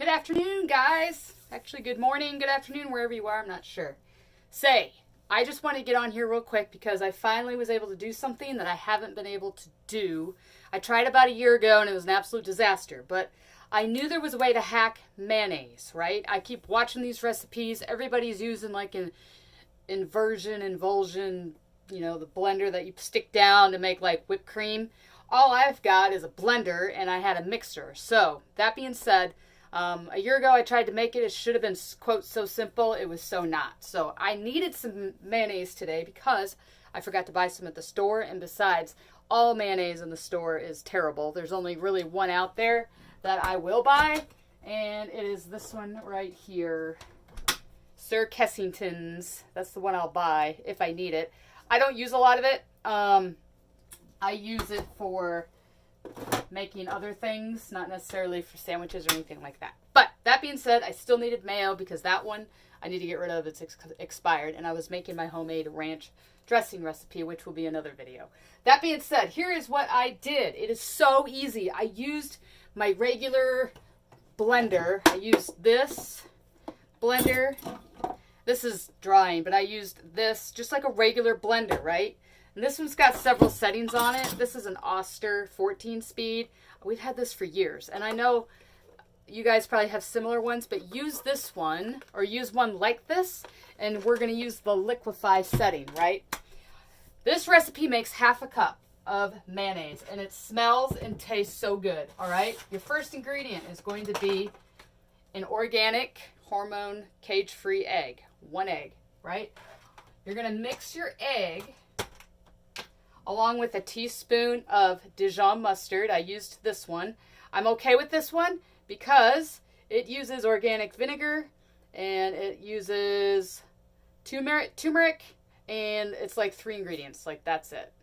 Good afternoon, guys. Actually, good morning, good afternoon, wherever you are, I'm not sure. I just want to get on here real quick because I finally was able to do something that I haven't been able to do. I tried about a year ago and it was an absolute disaster, but I knew there was a way to hack mayonnaise, right? I keep watching these recipes. Everybody's using like an invulsion, the blender that you stick down to make like whipped cream. All I've got is a blender and I had a mixer. So that being said, a year ago I tried to make it. It should have been, quote, so simple. It was so not. So I needed some mayonnaise today because I forgot to buy some at the store. And besides, all mayonnaise in the store is terrible. There's only really one out there that I will buy. And it is this one right here. Sir Kessington's. That's the one I'll buy if I need it. I don't use a lot of it. I use it for making other things, not necessarily for sandwiches or anything like that. But that being said, I still needed mayo because that one I need to get rid of. It's expired. And I was making my homemade ranch dressing recipe, which will be another video. That being said, here is what I did. It is so easy. I used my regular blender. I used this blender. This is drying, but I used this just like a regular blender, right? And this one's got several settings on it. This is an Oster 14 speed. We've had this for years. And I know you guys probably have similar ones, but use this one or use one like this. And we're going to use the liquefy setting, right? This recipe makes half a cup of mayonnaise and it smells and tastes so good, all right? Your first ingredient is going to be an organic hormone cage-free egg. 1 egg, right? You're going to mix your egg along with a teaspoon of Dijon mustard. I used this one. I'm okay with this one because it uses organic vinegar and it uses turmeric and it's like 3 ingredients. Like that's it.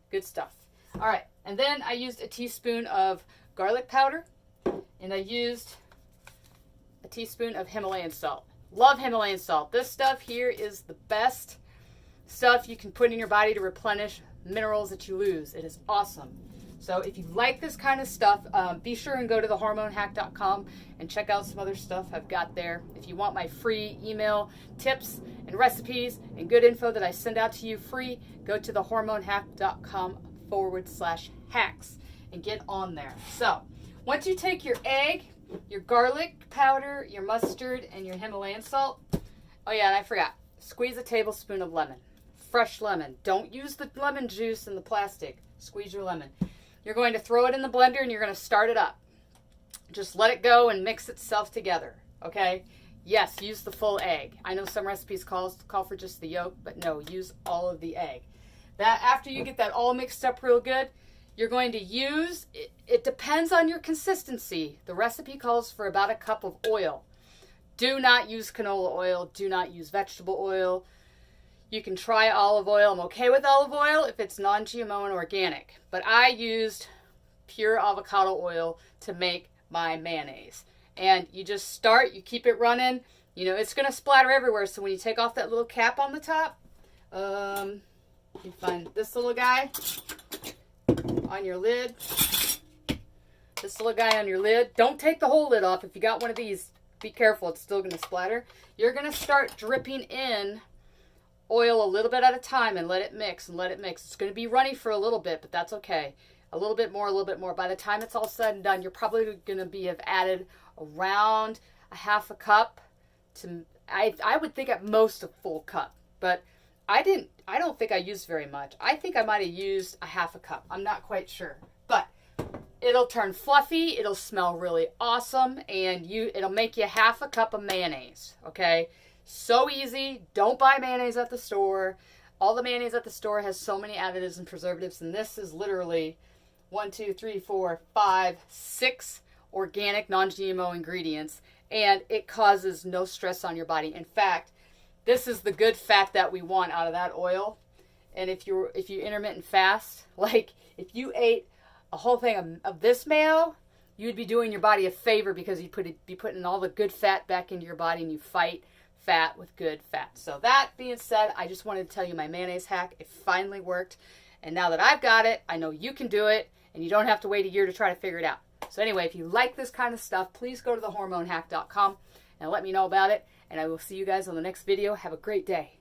Good stuff. All right. And then I used a teaspoon of garlic powder and I used a teaspoon of Himalayan salt. Love Himalayan salt. This stuff here is the best stuff you can put in your body to replenish minerals that you lose. It is awesome. So if you like this kind of stuff, be sure and go to thehormonehack.com and check out some other stuff I've got there. If you want my free email tips and recipes and good info that I send out to you free, go to thehormonehack.com/hacks and get on there. So once you take your egg, your garlic powder, your mustard, and your Himalayan salt. Oh yeah, and I forgot. Squeeze a tablespoon of lemon. Fresh lemon. Don't use the lemon juice in the plastic. Squeeze your lemon. You're going to throw it in the blender and you're going to start it up. Just let it go and mix itself together. Okay? Yes, use the full egg. I know some recipes call for just the yolk, but no, use all of the egg. That after you get that all mixed up real good, you're going to use, it depends on your consistency. The recipe calls for about a cup of oil. Do not use canola oil. Do not use vegetable oil. You can try olive oil. I'm okay with olive oil if it's non-GMO and organic. But I used pure avocado oil to make my mayonnaise. And you just start, you keep it running. It's going to splatter everywhere. So when you take off that little cap on the top, you find this little guy on your lid. This little guy on your lid. Don't take the whole lid off. If you got one of these, be careful. It's still going to splatter. You're going to start dripping in oil a little bit at a time and let it mix and let it mix. It's going to be runny for a little bit, but that's okay. A little bit more, a little bit more. By the time it's all said and done, you're probably going to have added around a half a cup to, I would think at most a full cup, but I don't think I used very much. I think I might have used a half a cup. I'm not quite sure, but it'll turn fluffy. It'll smell really awesome and it'll make you half a cup of mayonnaise. Okay. So easy. Don't buy mayonnaise at the store. All the mayonnaise at the store has so many additives and preservatives, and this is literally 1, 2, 3, 4, 5, 6 organic non-GMO ingredients, and it causes no stress on your body. In fact, this is the good fat that we want out of that oil. And if you intermittent fast, like if you ate a whole thing of this mayo, you'd be doing your body a favor because you'd be putting all the good fat back into your body and you fight fat with good fat. So that being said, I just wanted to tell you my mayonnaise hack. It finally worked. And now that I've got it, I know you can do it and you don't have to wait a year to try to figure it out. So anyway, if you like this kind of stuff, please go to thehormonehack.com and let me know about it. And I will see you guys on the next video. Have a great day.